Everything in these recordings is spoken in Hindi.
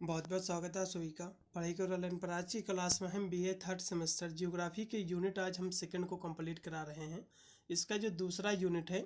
बहुत बहुत स्वागत है सभी का पढ़ाई के ऑनलाइन पर। आज की क्लास में हम बीए थर्ड सेमेस्टर जियोग्राफी के यूनिट आज हम सेकंड को कंप्लीट करा रहे हैं। इसका जो दूसरा यूनिट है,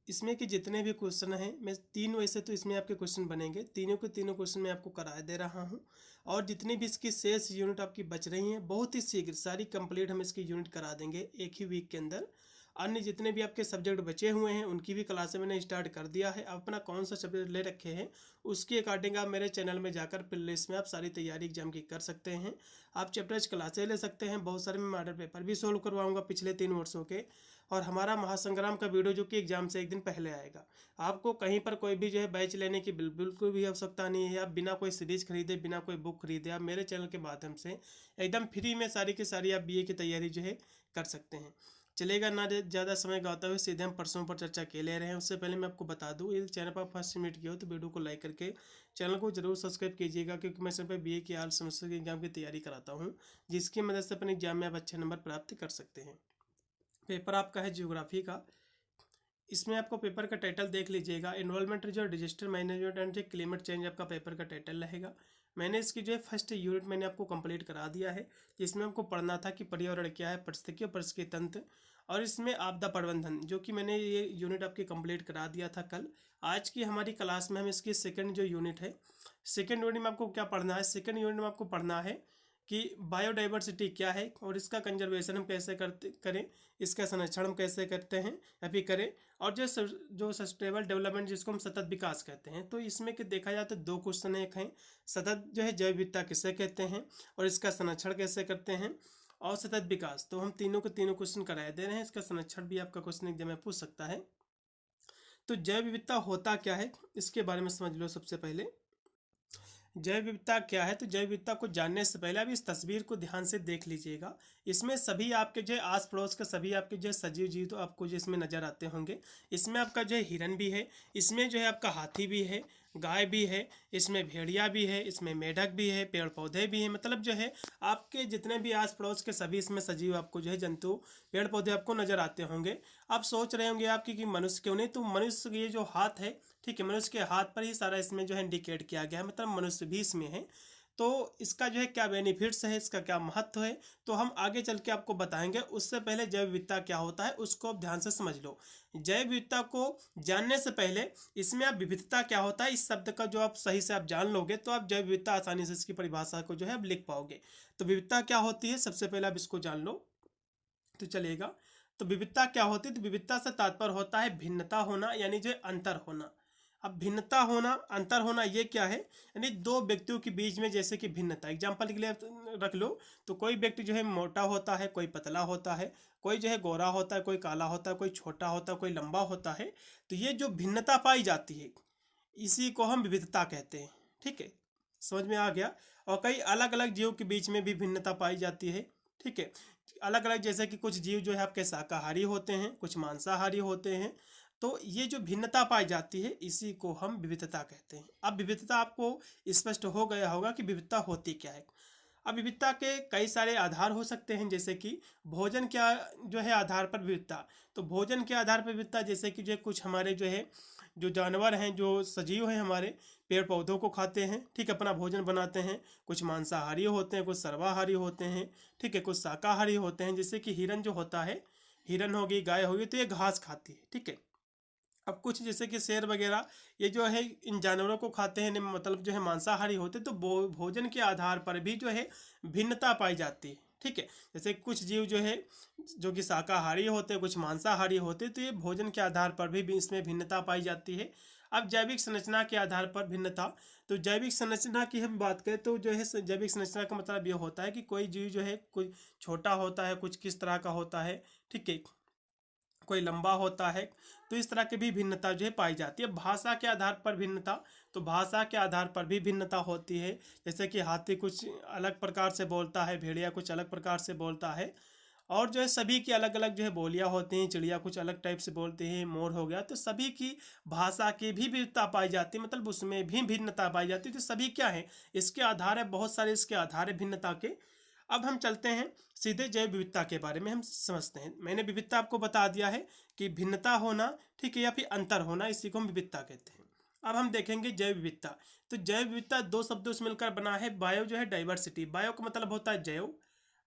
इसमें के जितने भी क्वेश्चन हैं, मैं तीन वैसे तो इसमें आपके क्वेश्चन बनेंगे, तीनों के तीनों क्वेश्चन मैं आपको करा दे रहा हूं। और जितनी भी इसकी शेष यूनिट आपकी बच रही हैं, बहुत ही शीघ्र सारी कंप्लीट हम इसकी यूनिट करा देंगे एक ही वीक के अंदर। अन्य जितने भी आपके सब्जेक्ट बचे हुए हैं उनकी भी क्लासें मैंने स्टार्ट कर दिया है। आप अपना कौन सा सब्जेक्ट ले रखे हैं उसके अकॉर्डिंग आप मेरे चैनल में जाकर प्ले लिस्ट में आप सारी तैयारी एग्जाम की कर सकते हैं। आप चैप्टर्स क्लासें ले सकते हैं, बहुत सारे मैं मॉडल पेपर भी सोल्व करवाऊंगा पिछले 3 वर्षों के। और हमारा महासंग्राम का वीडियो जो कि एग्जाम से एक दिन पहले आएगा। आपको कहीं पर कोई भी जो है बैच लेने की बिल्कुल भी आवश्यकता नहीं है। आप बिना कोई सीरीज खरीदे, बिना कोई बुक खरीदे, आप मेरे चैनल के माध्यम से एकदम फ्री में सारी की सारी आप बीए की तैयारी जो है कर सकते हैं। चलेगा ना ज़्यादा समय गाता हुए सीधे हम प्रश्नों पर चर्चा के ले रहे हैं। उससे पहले मैं आपको बता दूं, यदि चैनल पर फर्स्ट मीट किया हो तो वीडियो को लाइक करके चैनल को जरूर सब्सक्राइब कीजिएगा, क्योंकि मैं इस पर बीए की आल सेमेस्टर के एग्जाम की तैयारी कराता हूं, जिसकी मदद से अपने एग्जाम में आप अच्छे नंबर प्राप्त कर सकते हैं। पेपर आपका है जियोग्राफी का। इसमें आपको पेपर का टाइटल देख लीजिएगा, environment reserve disaster management and climate change आपका पेपर का टाइटल रहेगा। मैंने इसकी जो है फर्स्ट यूनिट मैंने आपको कंप्लीट करा दिया है, जिसमें आपको पढ़ना था कि पर्यावरण क्या है, पारिस्थितिकी और पारिस्थितिकी तंत्र, और इसमें आपदा प्रबंधन, जो कि मैंने ये यूनिट आपकी कंप्लीट करा दिया था कल। आज की हमारी क्लास में हम इसकी सेकंड जो यूनिट है, सेकंड यूनिट में आपको क्या पढ़ना है, सेकंड यूनिट में आपको पढ़ना है कि बायोडाइवर्सिटी क्या है और इसका कंजर्वेशन हम कैसे करें, इसका संरक्षण हम कैसे करते हैं या फिर करें, और जो सस्टेनेबल डेवलपमेंट जिसको हम सतत विकास कहते हैं। तो इसमें कि देखा जाए तो 2 क्वेश्चन एक हैं, सतत जो है जैव विविधता किसे कहते हैं और इसका संरक्षण कैसे करते हैं, और सतत विकास। तो हम तीनों के तीनों क्वेश्चन कराए दे रहे हैं। इसका संरक्षण भी आपका क्वेश्चन एग्जाम में पूछ सकता है। तो जैव विविधता होता क्या है इसके बारे में समझ लो। सबसे पहले जैव विविधता क्या है, तो जैव विविधता को जानने से पहले आप इस तस्वीर को ध्यान से देख लीजिएगा। इसमें सभी आपके जो आस पड़ोस के सभी आपके जो सजीव जीव तो आपको जो इसमें नजर आते होंगे। इसमें आपका जो है हिरन भी है, इसमें जो है आपका हाथी भी है, गाय भी है, इसमें भेड़िया भी है, इसमें मेढक भी है, पेड़ पौधे भी हैं। मतलब जो है आपके जितने भी आस पड़ोस के सभी इसमें सजीव आपको जो है जंतु, पेड़ पौधे आपको नजर आते होंगे। आप सोच रहे होंगे आपकी कि मनुष्य क्यों नहीं, तो मनुष्य ये जो हाथ है, ठीक है, मनुष्य के हाथ पर ही सारा इसमें जो है इंडिकेट किया गया है, मतलब मनुष्य भी इसमें है। तो इसका जो है क्या बेनिफिट्स है, इसका क्या महत्व है, तो हम आगे चल के आपको बताएंगे। उससे पहले जैव विविधता क्या होता है उसको आप ध्यान से समझ लो। जैव विविधता को जानने से पहले इसमें आप विविधता क्या होता है इस शब्द का जो आप सही से आप जान लोगे, तो आप जैव विविधता आसानी से इसकी परिभाषा को जो है आप लिख पाओगे। तो विविधता क्या होती है सबसे पहले आप इसको जान लो तो चलेगा। तो विविधता क्या होती है, तो विविधता से तात्पर्य होता है भिन्नता होना, यानी जो अंतर होना। अब भिन्नता होना, अंतर होना, ये क्या है, यानी दो व्यक्तियों के बीच में जैसे कि भिन्नता, एग्जाम्पल के लिए रख लो तो कोई व्यक्ति जो है मोटा होता है, कोई पतला होता है, कोई जो है गोरा होता है, कोई काला होता है, कोई छोटा होता है, कोई लंबा होता है। तो ये जो भिन्नता पाई जाती है इसी को हम विविधता कहते हैं। ठीक है, समझ में आ गया। और कई अलग अलग जीवों के बीच में भी भिन्नता पाई जाती है। ठीक है, अलग अलग, जैसे कि कुछ जीव जो है आपके शाकाहारी होते हैं, कुछ मांसाहारी होते हैं। तो ये जो भिन्नता पाई जाती है इसी को हम विविधता कहते हैं। अब विविधता आपको स्पष्ट हो गया होगा कि विविधता होती क्या है। अब विविधता के कई सारे आधार हो सकते हैं, जैसे कि भोजन क्या जो है आधार पर विविधता। तो भोजन के आधार पर विविधता, जैसे कि जो कुछ हमारे जो है जो जानवर हैं, जो सजीव हैं हमारे, पेड़ पौधों को खाते हैं, ठीक है, अपना भोजन बनाते हैं। कुछ मांसाहारी होते हैं, कुछ सर्वाहारी होते हैं, ठीक है, कुछ शाकाहारी होते हैं। जैसे कि हिरन जो होता है, हिरन होगी, गाय होगी, तो ये घास खाती है। ठीक है, अब कुछ जैसे कि शेर वगैरह ये जो है इन जानवरों को खाते हैं, मतलब जो है मांसाहारी होते हैं। तो भोजन के आधार पर भी जो है भिन्नता पाई जाती है। ठीक है, जैसे कुछ जीव जो है जो कि शाकाहारी होते हैं, कुछ मांसाहारी होते हैं, तो ये भोजन के आधार पर भी इसमें भिन्नता पाई जाती है। अब जैविक संरचना के आधार पर भिन्नता, तो जैविक संरचना की हम बात करें तो जो है जैविक संरचना का मतलब ये होता है कि कोई जीव जो है कोई छोटा होता है, कुछ किस तरह का होता है, ठीक है, कोई लंबा होता है। तो इस तरह की भी भिन्नता जो है पाई जाती है। भाषा के आधार पर भिन्नता, तो भाषा के आधार पर भी भिन्नता होती है। जैसे कि हाथी कुछ अलग प्रकार से बोलता है, भेड़िया कुछ अलग प्रकार से बोलता है, और जो है सभी की अलग अलग जो है बोलियां होती हैं। चिड़िया कुछ अलग टाइप से बोलते हैं, मोर हो गया। तो सभी की भाषा की भी विविधता पाई जाती है, मतलब उसमें भी भिन्नता पाई जाती है। तो सभी क्या है, इसके आधार है, बहुत सारे इसके आधार है भिन्नता के। अब हम चलते हैं सीधे जैव विविधता के बारे में हम समझते हैं। मैंने विविधता आपको बता दिया है कि भिन्नता होना, ठीक है, या फिर अंतर होना, इसी को हम विविधता कहते हैं। अब हम देखेंगे जैव विविधता। तो जैव विविधता दो शब्दों से मिलकर बना है। बायो जो है डाइवर्सिटी, बायो का मतलब होता है जैव,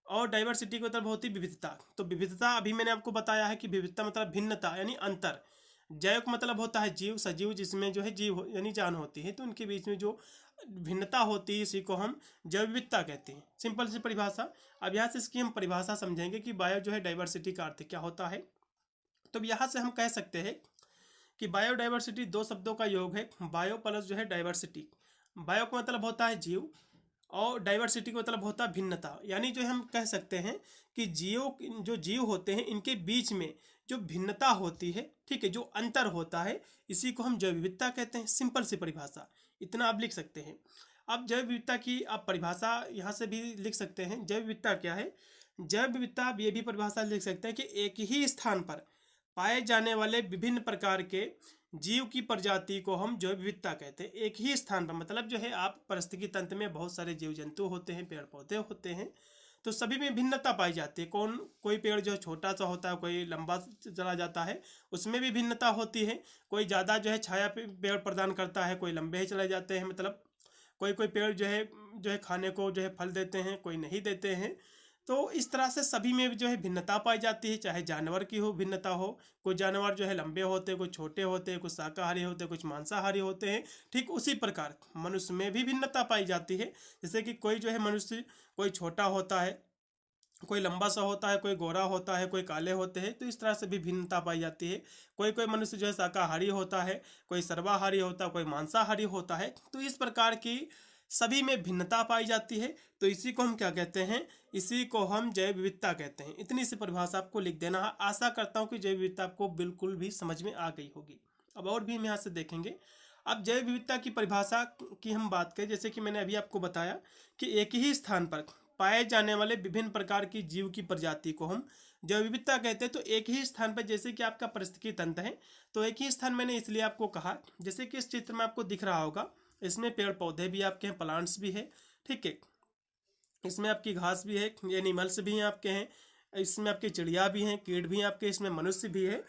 और डाइवर्सिटी का मतलब होती है विविधता। तो विविधता अभी मैंने आपको बताया है कि विविधता मतलब भिन्नता यानी अंतर। जैव का मतलब होता है जीव, सजीव, जिसमें जो है जीव यानी जान होती है, तो उनके बीच में जो भिन्नता होती है इसी को हम जैव विविधता कहते हैं। सिंपल सी परिभाषा। अब यहाँ से इसकी हम परिभाषा समझेंगे कि बायो जो है डाइवर्सिटी का अर्थ क्या होता है। तो यहाँ से हम कह सकते हैं कि बायोडाइवर्सिटी दो शब्दों का योग है, बायो प्लस जो है डाइवर्सिटी। बायो का मतलब होता है जीव और डाइवर्सिटी का मतलब होता है भिन्नता। यानी जो हम कह सकते हैं कि जो जीव होते हैं इनके बीच में जो भिन्नता होती है, ठीक है, जो अंतर होता है, इसी को हम जैव विविधता कहते हैं। सिंपल सी परिभाषा, इतना आप लिख सकते हैं। अब जैव विविधता की आप परिभाषा यहाँ से भी लिख सकते हैं। जैव विविधता क्या है? जैव विविधता आप ये भी परिभाषा लिख सकते हैं कि एक ही स्थान पर पाए जाने वाले विभिन्न प्रकार के जीव की प्रजाति को हम जैव विविधता कहते हैं। एक ही स्थान पर मतलब जो है आप पारिस्थितिकी तंत्र में बहुत सारे जीव जंतु होते हैं, पेड़ पौधे होते हैं, तो सभी में भिन्नता पाई जाती है। कोई पेड़ जो है छोटा सा होता है, कोई लंबा चला जाता है, उसमें भी भिन्नता होती है। कोई ज़्यादा जो है छाया पेड़ प्रदान करता है, कोई लंबे ही चले जाते हैं। मतलब कोई कोई पेड़ जो है खाने को जो है फल देते हैं, कोई नहीं देते हैं। तो इस तरह से सभी में जो है भिन्नता पाई जाती है, चाहे जानवर की हो भिन्नता हो। कुछ जानवर जो है लंबे होते हैं, कुछ छोटे होते हैं, कुछ शाकाहारी होते हैं, कुछ मांसाहारी होते हैं। ठीक उसी प्रकार मनुष्य में भी भिन्नता पाई जाती है। जैसे कि कोई जो है मनुष्य कोई छोटा होता है, कोई लंबा सा होता है, कोई गोरा होता है, कोई काले होते हैं। तो इस तरह से भी भिन्नता पाई जाती है। कोई कोई मनुष्य जो है शाकाहारी होता है, कोई सर्वाहारी होता है, कोई मांसाहारी होता है। तो इस प्रकार की सभी में भिन्नता पाई जाती है। तो इसी को हम क्या कहते हैं? इसी को हम जैव विविधता कहते हैं। इतनी सी परिभाषा आपको लिख देना है। आशा करता हूँ कि जैव विविधता आपको बिल्कुल भी समझ में आ गई होगी। अब और भी हम यहाँ से देखेंगे। अब जैव विविधता की परिभाषा की हम बात करें, जैसे कि मैंने अभी आपको बताया कि एक ही स्थान पर पाए जाने वाले विभिन्न प्रकार की जीव की प्रजाति को हम जैव विविधता कहते हैं। तो एक ही स्थान पर, जैसे कि आपका पारिस्थितिकी तंत्र है, तो एक ही स्थान मैंने इसलिए आपको कहा, जैसे कि इस चित्र में आपको दिख रहा होगा, इसमें पेड़ पौधे भी आपके हैं, प्लांट्स भी है, ठीक है, इसमें आपकी घास भी है, एनिमल्स भी हैं आपके हैं, इसमें आपकी चिड़िया भी हैं, कीट भी हैं आपके, इसमें मनुष्य भी है।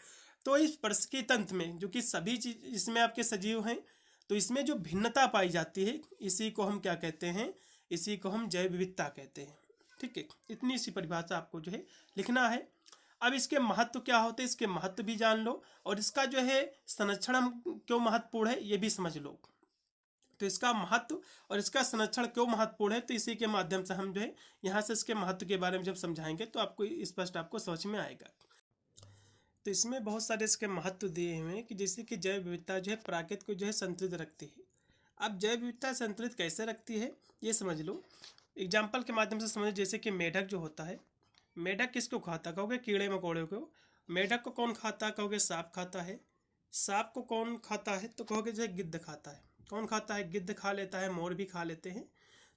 तो इस पारिस्थितिकी तंत्र में जो कि सभी चीज इसमें आपके सजीव हैं, तो इसमें जो भिन्नता पाई जाती है इसी को हम क्या कहते हैं? इसी को हम जैव विविधता कहते हैं। ठीक है, इतनी सी परिभाषा आपको जो है लिखना है। अब इसके महत्व क्या होते हैं, इसके महत्व भी जान लो, और इसका जो है संरक्षण क्यों महत्वपूर्ण है ये भी समझ लो। तो इसका महत्व और इसका संरक्षण क्यों महत्वपूर्ण है, तो इसी के माध्यम से हम जो है यहाँ से इसके महत्व के बारे में जब समझाएंगे तो आपको स्पष्ट आपको समझ में आएगा। तो इसमें बहुत सारे इसके महत्व दिए हुए हैं कि जैसे कि जैव विविधता जो है प्रकृति को जो है संतुलित रखती है। अब जैव विविधता संतुलित कैसे रखती है ये समझ लो। एग्जाम्पल के माध्यम से समझो। जैसे कि मेढक जो होता है, मेढक किसको खाता? कहोगे कीड़े मकोड़े को। मेढक को कौन खाता? कहोगे सांप खाता है। सांप को कौन खाता है? तो कहोगे जो है गिद्ध खाता है। कौन खाता है? गिद्ध खा लेता है, मोर भी खा लेते हैं।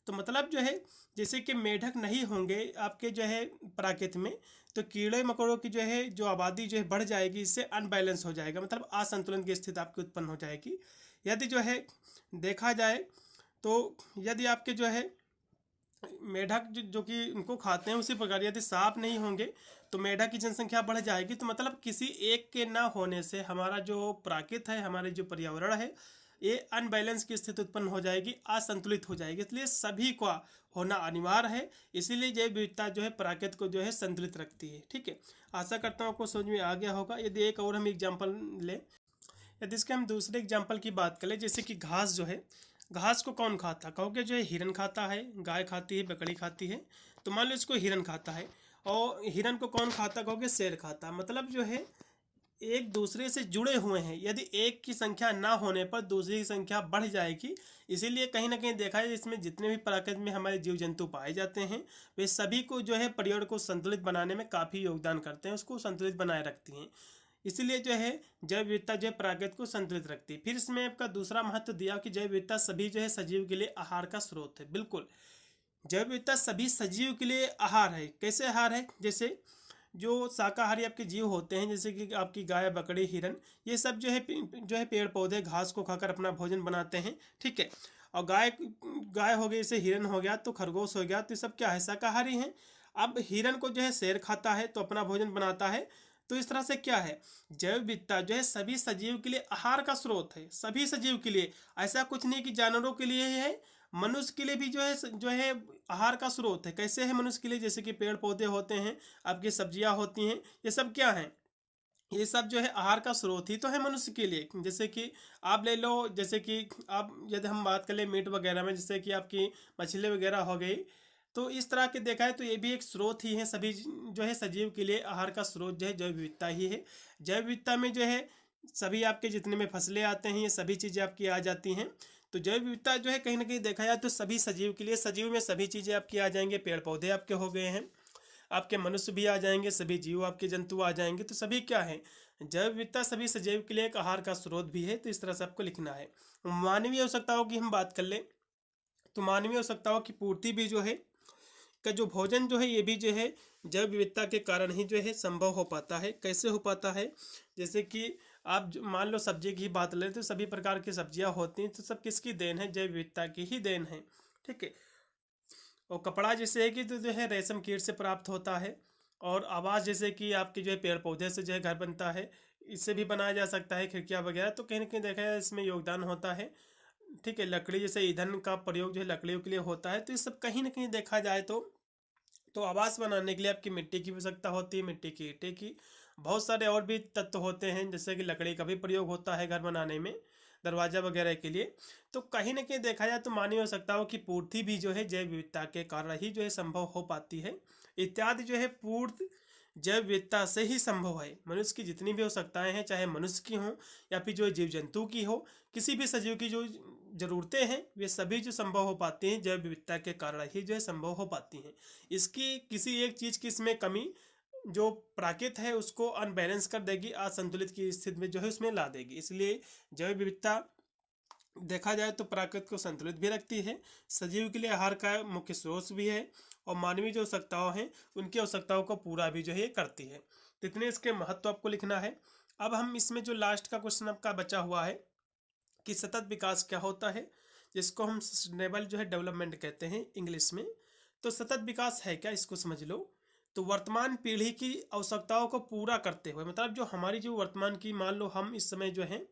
तो मतलब जो है जैसे कि मेढक नहीं होंगे आपके जो है प्रकृति में, तो कीड़े मकोड़ों की जो है जो आबादी जो है बढ़ जाएगी, इससे अनबैलेंस हो जाएगा, मतलब असंतुलन की स्थिति आपकी उत्पन्न हो जाएगी। यदि जो है देखा जाए तो यदि आपके जो है मेढक जो कि उनको खाते हैं, उसी प्रकार यदि सांप नहीं होंगे तो मेढक की जनसंख्या बढ़ जाएगी। तो मतलब किसी एक के ना होने से हमारा जो प्रकृति है, हमारे जो पर्यावरण है, ये अनबैलेंस की स्थिति उत्पन्न हो जाएगी, असंतुलित हो जाएगी। इसलिए सभी का होना अनिवार्य है। इसीलिए जैव विविधता जो है प्रकृति को जो है संतुलित रखती है। ठीक है, आशा करता हूँ आपको समझ में आ गया होगा। यदि एक और हम एग्जाम्पल लें, यदि इसके हम दूसरे एग्जाम्पल की बात करें, जैसे कि घास जो है, घास को कौन खाता? कहोगे जो है हिरन खाता है, गाय खाती है, बकरी खाती है। तो मान लो इसको हिरन खाता है, और हिरन को कौन खाता? कहोगे शेर खाता। मतलब जो है एक दूसरे से जुड़े हुए हैं। यदि एक की संख्या ना होने पर दूसरी की संख्या बढ़ जाएगी। इसीलिए कहीं ना कहीं देखा है इसमें जितने भी प्रकृति में हमारे जीव जंतु पाए जाते हैं, वे सभी को जो है पर्यावरण को संतुलित बनाने में काफ़ी योगदान करते हैं, उसको संतुलित बनाए रखती हैं। इसीलिए जो है जैव विविधता जो है प्रकृति को संतुलित रखती है। फिर इसमें आपका दूसरा महत्व दिया कि जैव विविधता सभी जो है सजीव के लिए आहार का स्रोत है। बिल्कुल, जैव विविधता सभी सजीव के लिए आहार है। कैसे आहार है? जैसे जो शाकाहारी आपके जीव होते हैं, जैसे कि आपकी गाय, बकरी, हिरन, ये सब जो है पेड़ पौधे घास को खाकर अपना भोजन बनाते हैं। ठीक है, और गाय हो गई, जैसे हिरन हो गया, तो खरगोश हो गया, तो ये सब क्या है? शाकाहारी हैं। अब हिरन को जो है शेर खाता है तो अपना भोजन बनाता है, तो इस तरह से क्या है, जैव विविधता जो है सभी सजीव के लिए आहार का स्रोत है, सभी सजीव के लिए। ऐसा कुछ नहीं कि जानवरों के लिए ही है, मनुष्य के लिए भी जो है आहार का स्रोत है। कैसे है मनुष्य के लिए, जैसे कि पेड़ पौधे होते हैं, आपकी सब्जियां होती हैं, ये सब क्या है, ये सब जो है आहार का स्रोत ही तो है मनुष्य के लिए। जैसे कि आप ले लो, जैसे कि आप यदि हम बात करें मीट वगैरह में, जैसे कि आपकी मछली वगैरह हो गई, तो इस तरह के देखा है तो ये भी एक स्रोत ही है, सभी जो है सजीव के लिए आहार का स्रोत जो है जैव विविधता ही है। जैव विविधता में जो है सभी आपके जितने में फसलें आते हैं, ये सभी चीज़ें आपकी आ जाती हैं। तो जैव विविधता जो है कहीं ना कहीं देखा जाए तो सभी सजीव के लिए, सजीव में सभी चीज़ें आपकी आ जाएंगे, पेड़ पौधे आपके हो गए हैं, आपके मनुष्य भी आ जाएंगे, सभी जीव आपके जंतु आ जाएंगे। तो सभी क्या है, जैव विविधता सभी सजीव के लिए एक आहार का स्रोत भी है। तो इस तरह से आपको लिखना है। मानवीय आवश्यकताओं की हम बात कर लें तो मानवीय आवश्यकताओं की पूर्ति भी जो है का जो भोजन जो है, ये भी जो है जैव विविधता के कारण ही जो है संभव हो पाता है। कैसे हो पाता है, जैसे कि आप मान लो सब्जी की बात लें तो सभी प्रकार की सब्जियां होती हैं, तो सब किसकी देन है, जैव विविधता की ही देन है। ठीक है। और कपड़ा जैसे है कि तो जो है रेशम कीट से प्राप्त होता है, और आवास जैसे कि आपके जो है पेड़ पौधे से जो है घर बनता है, इससे भी बनाया जा सकता है खिड़कियाँ वगैरह। तो कहीं ना कहीं देखा जाए इसमें योगदान होता है। ठीक है। लकड़ी जैसे ईंधन का प्रयोग जो है लकड़ियों के लिए होता है। तो ये सब कहीं ना कहीं देखा जाए तो आवास बनाने के लिए आपकी मिट्टी की आवश्यकता होती है, मिट्टी की, ईंटे की, बहुत सारे और भी तत्व होते हैं, जैसे कि लकड़ी का भी प्रयोग होता है घर बनाने में, दरवाजा वगैरह के लिए। तो कहीं ना कहीं देखा जाए तो मानवीय आवश्यकताओं की पूर्ति भी जो है जैव विविधता के कारण ही जो है संभव हो पाती है। इत्यादि जो है पूर्ति जैव विविधता से ही संभव है। मनुष्य की जितनी भी आवश्यकताएं हैं, चाहे मनुष्य की हो या फिर जो जीव जंतु की हो, किसी भी सजीव की जो जरूरतें हैं, वे सभी जो संभव हो पाती हैं जैव विविधता के कारण ही जो है संभव हो पाती हैं। इसकी किसी एक चीज़ की इसमें कमी जो प्राकृत है उसको अनबैलेंस कर देगी, असंतुलित की स्थिति में जो है उसमें ला देगी। इसलिए जैव विविधता देखा जाए तो प्रकृति को संतुलित भी रखती है, सजीव के लिए आहार का मुख्य स्रोत भी है, और मानवीय जो आवश्यकताओं हैं उनकी आवश्यकताओं को पूरा भी जो है करती है। तो इतने इसके महत्व आपको लिखना है। अब हम इसमें जो लास्ट का क्वेश्चन आपका बचा हुआ है कि सतत विकास क्या होता है, जिसको हम सस्टेनेबल जो है डेवलपमेंट कहते हैं इंग्लिश में। तो सतत विकास है क्या, इसको समझ लो। तो वर्तमान पीढ़ी की आवश्यकताओं को पूरा करते हुए, मतलब जो हमारी जो वर्तमान की, मान लो हम इस समय जो है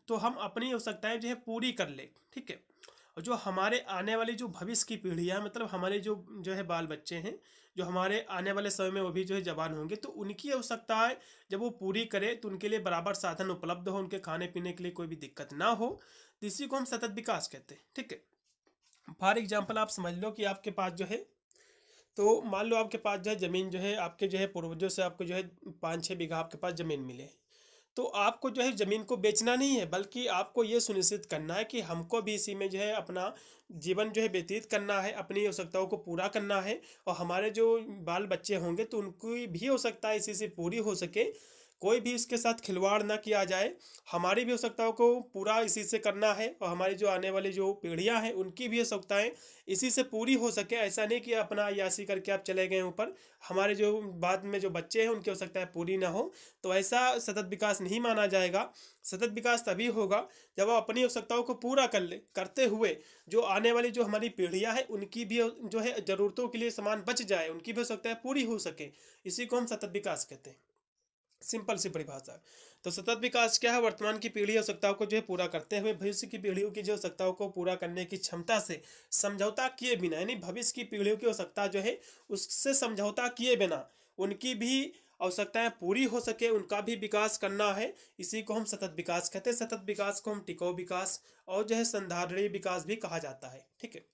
तो हम अपनी आवश्यकताएं जो है पूरी कर ले। ठीक है। और जो हमारे आने वाली जो भविष्य की पीढ़ियाँ, मतलब हमारे जो है बाल बच्चे हैं, जो हमारे आने वाले समय में वो भी जो है जवान होंगे, तो उनकी आवश्यकताएं जब वो पूरी करे तो उनके लिए बराबर साधन उपलब्ध हो, उनके खाने पीने के लिए कोई भी दिक्कत ना हो, तो इसी को हम सतत विकास कहते हैं। ठीक है। फॉर एग्जाम्पल आप समझ लो कि आपके पास जो है, तो मान लो आपके पास जो है ज़मीन जो है आपके जो है पूर्वजों से आपको जो है 5-6 बीघा आपके पास ज़मीन मिले। तो आपको जो है ज़मीन को बेचना नहीं है, बल्कि आपको ये सुनिश्चित करना है कि हमको भी इसी में जो है अपना जीवन जो है व्यतीत करना है, अपनी आवश्यकताओं को पूरा करना है, और हमारे जो बाल बच्चे होंगे तो उनकी भी आवश्यकता इसी से पूरी हो सके, कोई भी इसके साथ खिलवाड़ ना किया जाए। हमारी भी आवश्यकताओं को पूरा इसी से करना है, और हमारी जो आने वाली जो पीढ़ियां हैं उनकी भी आवश्यकताएं इसी से पूरी हो सके। ऐसा नहीं कि अपना अय्यासी करके आप चले गए ऊपर, हमारे जो बाद में जो बच्चे हैं उनकी आवश्यकताएं पूरी ना हो, तो ऐसा सतत विकास नहीं माना जाएगा। सतत विकास तभी होगा जब आप अपनी आवश्यकताओं को पूरा करते हुए जो आने वाली जो हमारी पीढ़ियां हैं उनकी भी जो है ज़रूरतों के लिए सामान बच जाए, उनकी भी आवश्यकताएं पूरी हो सके, इसी को हम सतत विकास कहते हैं। सिंपल सी परिभाषा। तो सतत विकास क्या है, वर्तमान की पीढ़ी आवश्यकताओं को जो है पूरा करते हुए भविष्य की पीढ़ियों की जो आवश्यकताओं को पूरा करने की क्षमता से समझौता किए बिना, यानी भविष्य की पीढ़ियों की आवश्यकता जो है उससे समझौता किए बिना उनकी भी आवश्यकताएं पूरी हो सके, उनका भी विकास करना है, इसी को हम सतत विकास कहते हैं। सतत विकास को हम टिकाऊ विकास और जो है संधारणीय विकास भी कहा जाता है। ठीक है।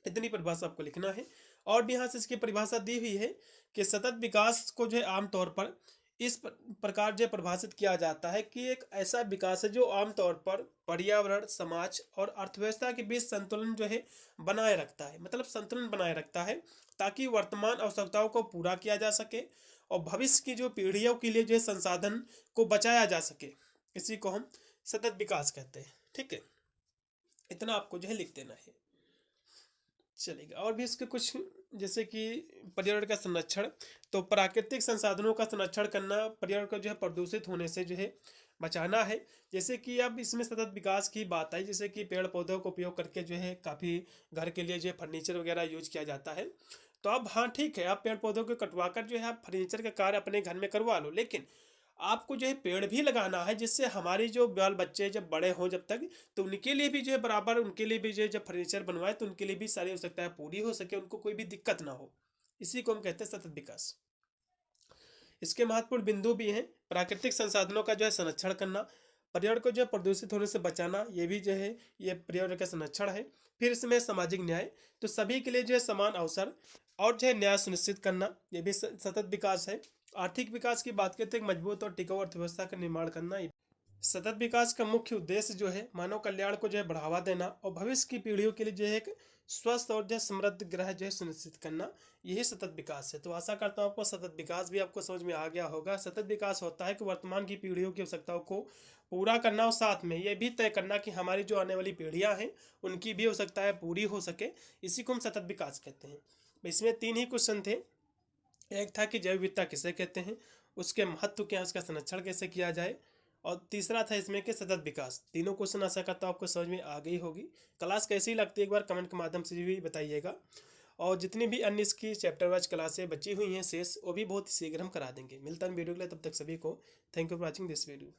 इतनी परिभाषा आपको लिखना है। और भी यहाँ से इसकी परिभाषा दी हुई है कि सतत विकास को जो है आमतौर पर इस प्रकार जो परिभाषित किया जाता है कि एक ऐसा विकास है जो आमतौर पर पर्यावरण, समाज और अर्थव्यवस्था के बीच संतुलन जो है बनाए रखता है, मतलब संतुलन बनाए रखता है, ताकि वर्तमान आवश्यकताओं को पूरा किया जा सके और भविष्य की जो पीढ़ियों के लिए जो है संसाधन को बचाया जा सके। इसी को हम सतत विकास कहते हैं। ठीक है। इतना आपको जो है लिख देना है, चलेगा। और भी इसके कुछ, जैसे कि पर्यावरण का संरक्षण, तो प्राकृतिक संसाधनों का संरक्षण करना, पर्यावरण को जो है प्रदूषित होने से जो है बचाना है। जैसे कि अब इसमें सतत विकास की बात आई, जैसे कि पेड़ पौधों को उपयोग करके जो है काफ़ी घर के लिए जो है फर्नीचर वगैरह यूज किया जाता है। तो अब हाँ ठीक है, आप पेड़ पौधों को कटवा कर जो है आप फर्नीचर का कार्य अपने घर में करवा लो, लेकिन आपको जो है पेड़ भी लगाना है, जिससे हमारी जो बाल बच्चे जब बड़े हों जब तक, तो उनके लिए भी जो है बराबर, उनके लिए भी जो है जब फर्नीचर बनवाए तो उनके लिए भी सारी आवश्यकताएं पूरी हो सके, उनको कोई भी दिक्कत ना हो। इसी को हम कहते हैं सतत विकास। इसके महत्वपूर्ण बिंदु भी हैं। प्राकृतिक संसाधनों का जो है संरक्षण करना, पर्यावरण को जो है प्रदूषित होने से बचाना, ये भी जो है ये पर्यावरण का संरक्षण है। फिर इसमें सामाजिक न्याय, तो सभी के लिए जो है समान अवसर और जो है न्याय सुनिश्चित करना, ये भी सतत विकास है। आर्थिक विकास की बात करते हैं, मजबूत और टिकाऊ अर्थव्यवस्था का निर्माण करना। सतत विकास का मुख्य उद्देश्य जो है मानव कल्याण को जो है बढ़ावा देना और भविष्य की पीढ़ियों के लिए जो है एक स्वस्थ और जो है समृद्ध ग्रह जो है सुनिश्चित करना, यही सतत विकास है। तो आशा करता हूँ आपको सतत विकास भी आपको समझ में आ गया होगा। सतत विकास होता है कि वर्तमान की पीढ़ियों की आवश्यकताओं को पूरा करना और साथ में ये भी तय करना कि हमारी जो आने वाली पीढ़ियाँ हैं उनकी भी आवश्यकताएं पूरी हो सके। इसी को हम सतत विकास कहते हैं। इसमें 3 ही क्वेश्चन थे। एक था कि जैव विविधता किसे कहते हैं, उसके महत्व क्या है, उसका संरक्षण कैसे किया जाए, और तीसरा था इसमें कि सतत विकास। तीनों क्वेश्चन आशा करता हूँ आपको समझ में आ गई होगी। क्लास कैसी लगती है एक बार कमेंट के माध्यम से भी बताइएगा। और जितनी भी अन्य इसकी चैप्टर वाइज क्लासें बची हुई हैं शेष, वो भी बहुत शीघ्र हम करा देंगे। मिलता है वीडियो के लिए, तब तक सभी को thank you for watching this video.